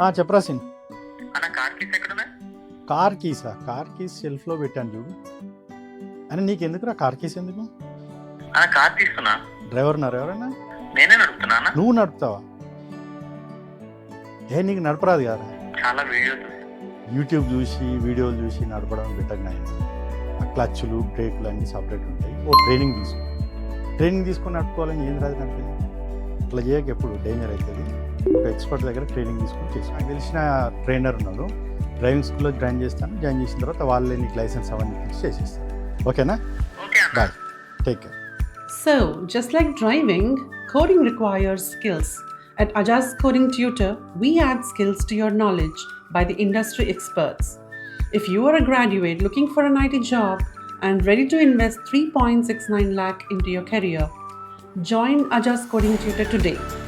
చెప్పరా సిన్. అన్న car keys ఎక్కడున్నాయి? కార్ కీస్ షెల్ఫ్లో పెట్టాను చూడు. అని నీకెందుకురా కార్ కీస్ ఎందుకు? అన్న కార్ తీస్తున్నా. డ్రైవర్ ఉన్నారు ఎవరైనా? నేనే నడుపుతున్నా అన్న. నువ్వు నడుపుతావా? నీకు నడపరాదు కదా? చాలా వీడియోస్ యూట్యూబ్ చూసి వీడియోలు చూసి నడపడం బెటర్గా అయింది. ఆ క్లచ్లు బ్రేకులు అన్నీ సపరేట్ ఉంటాయి. ట్రైనింగ్ తీసుకొని నడుపుకోవాలని ఏం రాదు నాకు. అట్లా చేయక ఎప్పుడు డేంజర్ అవుతుంది. ఒక ఎక్స్పర్ట్ దగ్గర ట్రైనింగ్ తీసుకొని చేసి నాకు తెలిసిన ట్రైనర్ ఉన్నాడు. డ్రైవింగ్ స్కూల్లో జాయిన్ చేసిన తర్వాత వాళ్ళే నీకు లైసెన్స్ అవన్నీ ఫిక్స్ చేసేస్తారు. ఓకేనా? Bye, take care. So, just like driving, coding requires skills. At AJA's Coding Tutor, we add skills to your knowledge by the industry experts. If you are a graduate looking for an IT job and ready to invest 3.69 lakh into your career, join AJA's Coding Tutor today.